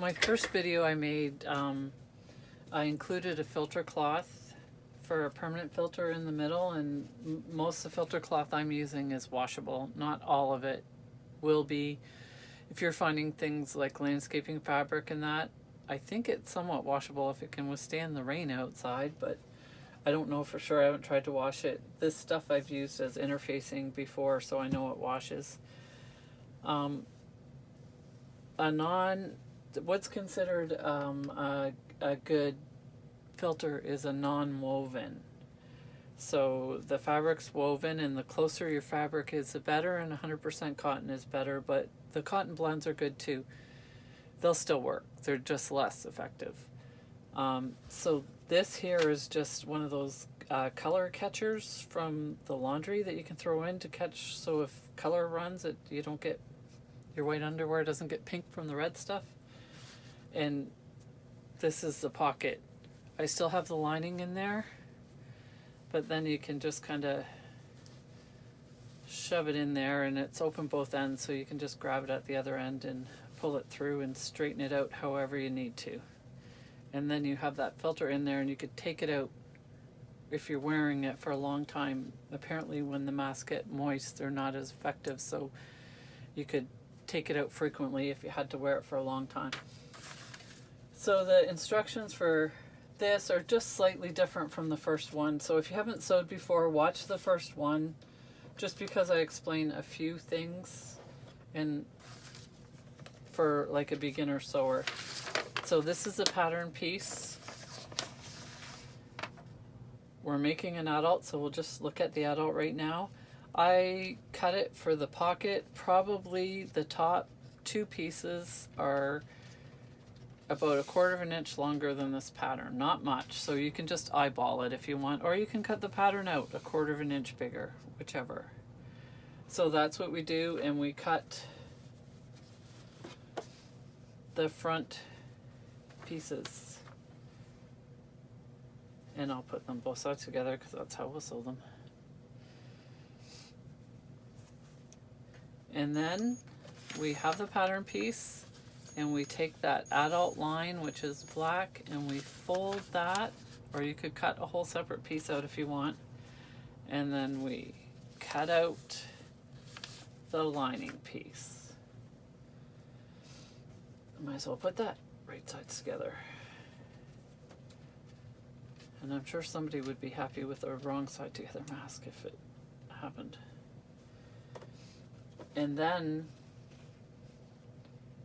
My first video I made, I included a filter cloth for a permanent filter in the middle, and most of the filter cloth I'm using is washable. Not all of it will be. If you're finding things like landscaping fabric and that, I think it's somewhat washable if it can withstand the rain outside, but I don't know for sure. I haven't tried to wash it. This stuff I've used as interfacing before, so I know it washes. What's considered a good filter is a non-woven. So the fabric's woven, and the closer your fabric is, the better, and 100% cotton is better, but the cotton blends are good too. They'll still work. They're just less effective. So this here is just one of those color catchers from the laundry that you can throw in to catch, so if color runs, you don't get, your white underwear doesn't get pink from the red stuff. And this is the pocket. I still have the lining in there, but then you can just kind of shove it in there, and it's open both ends, so you can just grab it at the other end and pull it through and straighten it out however you need to. And then you have that filter in there, and you could take it out if you're wearing it for a long time. Apparently when the masks get moist, they're not as effective, so you could take it out frequently if you had to wear it for a long time. So the instructions for this are just slightly different from the first one. So if you haven't sewed before, watch the first one, just because I explain a few things and for like a beginner sewer. So this is a pattern piece. We're making an adult, so we'll just look at the adult right now. I cut it for the pocket. Probably the top two pieces are about 1/4 of an inch longer than this pattern. Not much, so you can just eyeball it if you want, or you can cut the pattern out 1/4 of an inch bigger, whichever. So that's what we do, and we cut the front pieces, and I'll put them both sides together because that's how we'll sew them. And then we have the pattern piece, and we take that adult line, which is black, and we fold that, or you could cut a whole separate piece out if you want, and then we cut out the lining piece. I might as well put that right sides together. And I'm sure somebody would be happy with a wrong side together mask if it happened. And then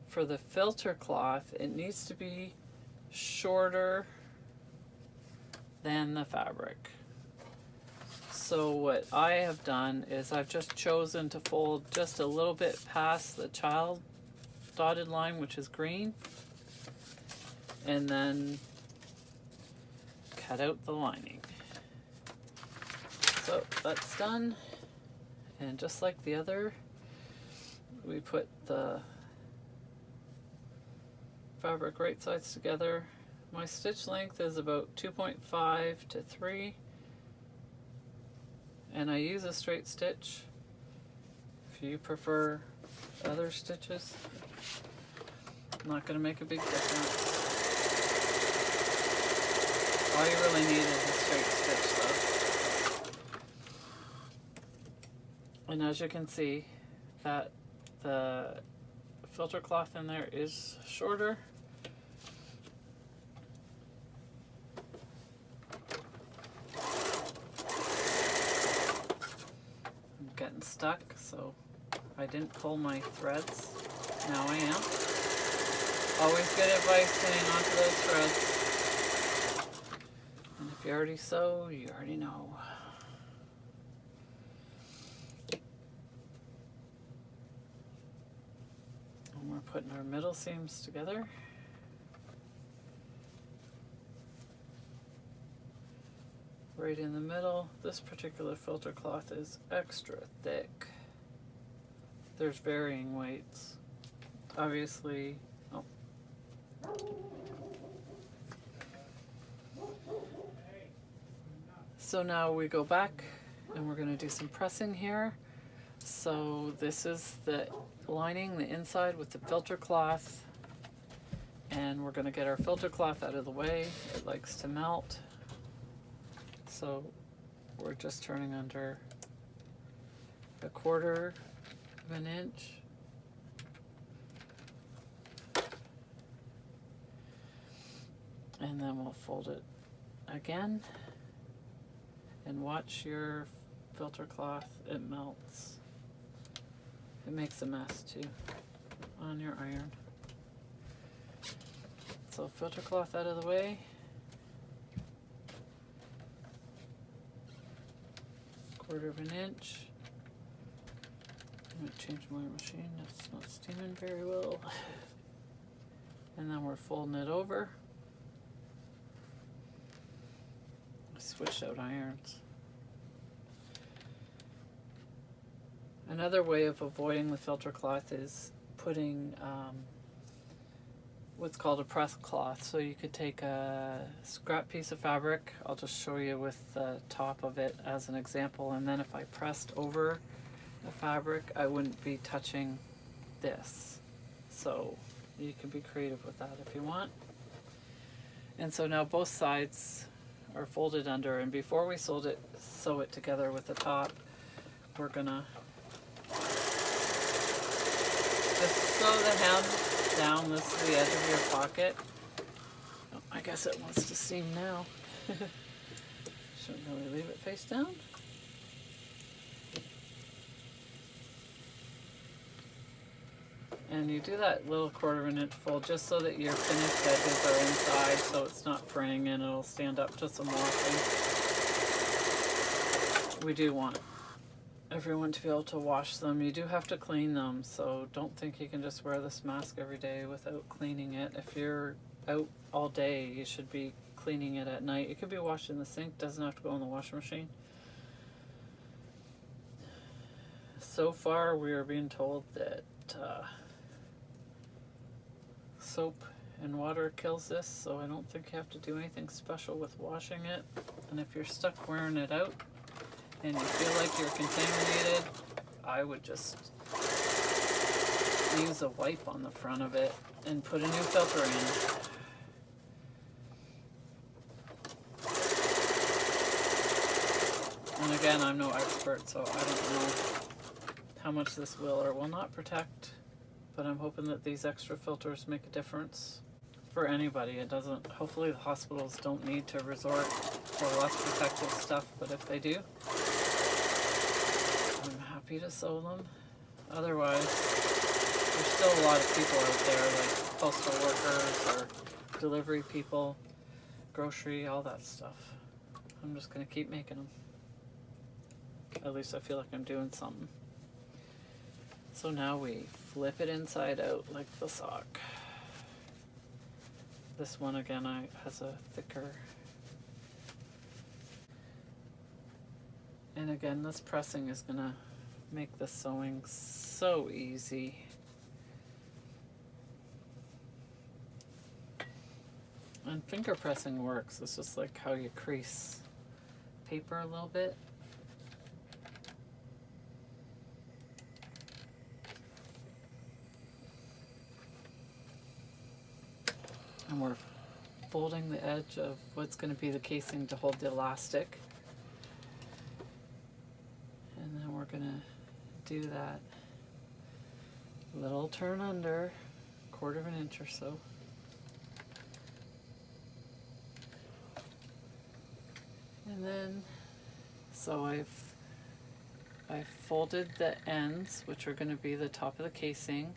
for the filter cloth, it needs to be shorter than the fabric. So what I have done is I've just chosen to fold just a little bit past the child dotted line, which is green, and then cut out the lining. So that's done, and just like the other, we put the fabric right sides together. My stitch length is about 2.5 to 3, and I use a straight stitch. If you prefer other stitches, not going to make a big difference. All you really need is a straight stitch though. And as you can see, that the filter cloth in there is shorter. I'm getting stuck, so I didn't pull my threads. Now I am. Always good advice hanging onto those threads. And if you already sew, you already know. And we're putting our middle seams together. Right in the middle. This particular filter cloth is extra thick. There's varying weights. Obviously, So now we go back and we're going to do some pressing here. So this is the lining, the inside with the filter cloth, And we're going to get our filter cloth out of the way. It likes to melt. So we're just turning under 1/4 of an inch. And then we'll fold it again. And watch your filter cloth, it melts. It makes a mess too on your iron. So filter cloth out of the way. 1/4 of an inch. I'm gonna change my machine, it's not steaming very well. And then we're folding it over. I switched out irons. Another way of avoiding the filter cloth is putting what's called a press cloth. So you could take a scrap piece of fabric, I'll just show you with the top of it as an example, and then if I pressed over the fabric, I wouldn't be touching this. So you can be creative with that if you want. And so now both sides are folded under, and before we sew it together with the top, we're gonna just sew the hem down. This is the edge of your pocket. Oh, I guess it wants to seam now. Shouldn't really leave it face down. And you do that little 1/4 of an inch fold just so that your finished edges are inside, so it's not fraying and it'll stand up to some washing. We do want everyone to be able to wash them. You do have to clean them, so don't think you can just wear this mask every day without cleaning it. If you're out all day, you should be cleaning it at night. It could be washed in the sink, doesn't have to go in the washing machine. So far we are being told that soap and water kills this, so I don't think you have to do anything special with washing it. And if you're stuck wearing it out and you feel like you're contaminated, I would just use a wipe on the front of it and put a new filter in. And again, I'm no expert, so I don't know how much this will or will not protect, but I'm hoping that these extra filters make a difference for anybody. It doesn't, hopefully the hospitals don't need to resort to less protective stuff, but if they do, I'm happy to sew them. Otherwise, there's still a lot of people out there, like postal workers or delivery people, grocery, all that stuff. I'm just gonna keep making them. At least I feel like I'm doing something. So now we flip it inside out like the sock. This one again has a thicker. And again, this pressing is gonna make the sewing so easy. And finger pressing works. It's just like how you crease paper a little bit. And we're folding the edge of what's going to be the casing to hold the elastic. And then we're going to do that little turn under, 1/4 of an inch or so. And then, so I've folded the ends, which are going to be the top of the casing,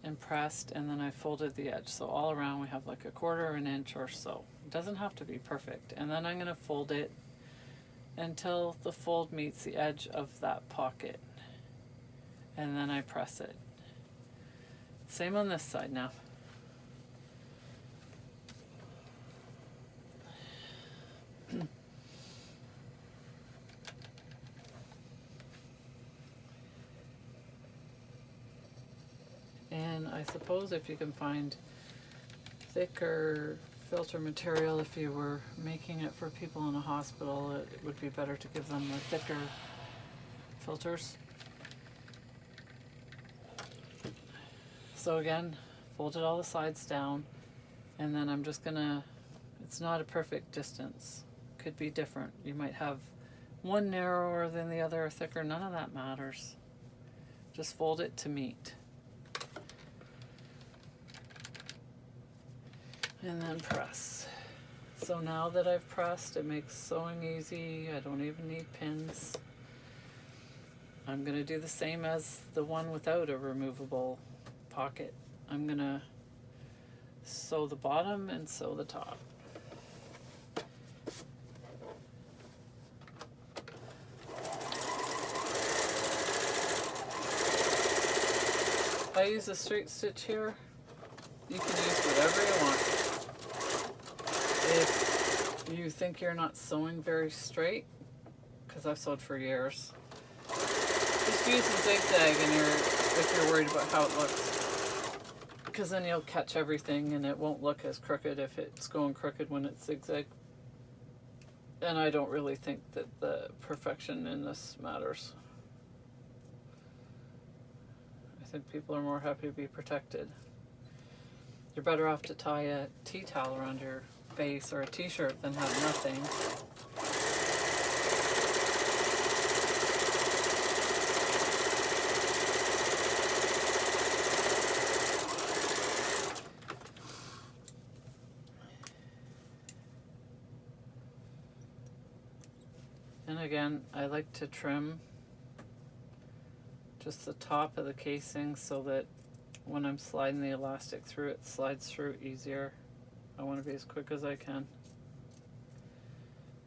and pressed, and then I folded the edge. So all around we have like 1/4 of an inch or so. It doesn't have to be perfect. And then I'm going to fold it until the fold meets the edge of that pocket. And then I press it. Same on this side now. And I suppose if you can find thicker filter material, if you were making it for people in a hospital, it would be better to give them the thicker filters. So again, folded all the sides down, And then I'm just gonna, it's not a perfect distance. Could be different. You might have one narrower than the other or thicker. None of that matters. Just fold it to meet. And then press. So now that I've pressed, it makes sewing easy. I don't even need pins. I'm going to do the same as the one without a removable pocket. I'm going to sew the bottom and sew the top. I use a straight stitch here. You can use whatever you want. If you think you're not sewing very straight, because I've sewed for years, just use a zigzag if you're worried about how it looks. Because then you'll catch everything and it won't look as crooked if it's going crooked when it's zigzag. And I don't really think that the perfection in this matters. I think people are more happy to be protected. You're better off to tie a tea towel around your face or a t-shirt than have nothing. And again, I like to trim just the top of the casing so that when I'm sliding the elastic through, it slides through easier. I want to be as quick as I can.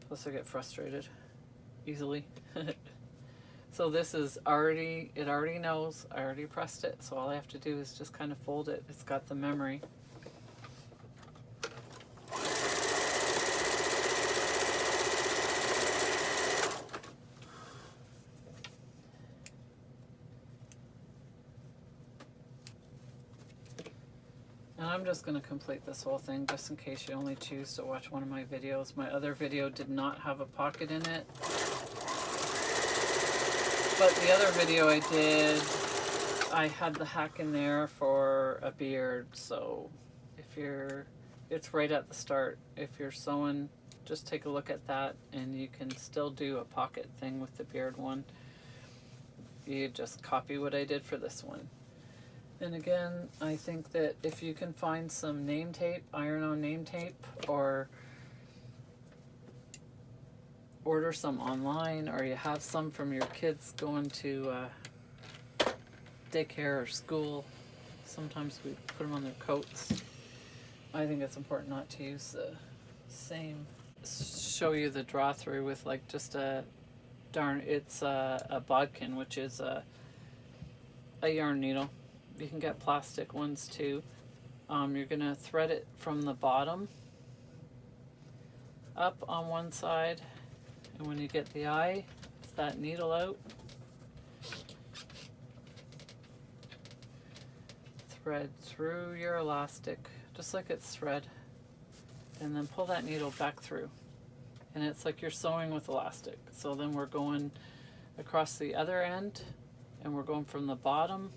Plus I get frustrated easily. So this is already, it already knows, I already pressed it, so all I have to do is just kind of fold it. It's got the memory. And I'm just going to complete this whole thing just in case you only choose to watch one of my videos. My other video did not have a pocket in it. But the other video I did, I had the hack in there for a beard. So if you're, it's right at the start. If you're sewing, just take a look at that and you can still do a pocket thing with the beard one. You just copy what I did for this one. And again, I think that if you can find some name tape, iron-on name tape, or order some online, or you have some from your kids going to daycare or school, sometimes we put them on their coats. I think it's important not to use the same. Show you the draw through with like just a it's a bodkin, which is a yarn needle. You can get plastic ones too. You're going to thread it from the bottom up on one side, and when you get the eye, that needle out, thread through your elastic just like it's thread, and then pull that needle back through, and it's like you're sewing with elastic. So then we're going across the other end, and we're going from the bottom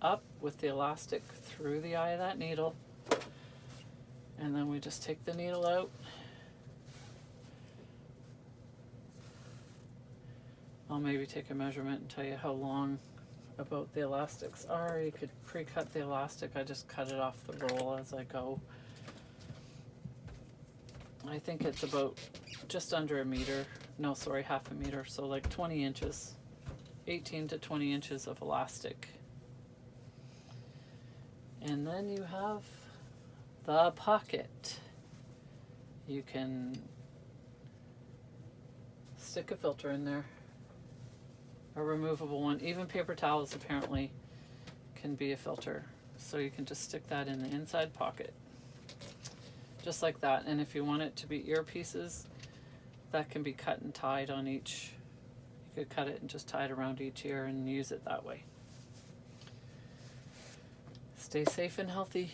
up with the elastic through the eye of that needle, and then we just take the needle out. I'll maybe take a measurement and tell you how long about the elastics are. You could pre-cut the elastic. I just cut it off the roll as I go. I think it's about just under a meter. No, sorry, half a meter. So like 20 inches, 18 to 20 inches of elastic. And then you have the pocket. You can stick a filter in there, a removable one. Even paper towels apparently can be a filter. So you can just stick that in the inside pocket, just like that. And if you want it to be earpieces, that can be cut and tied on each. You could cut it and just tie it around each ear and use it that way. Stay safe and healthy.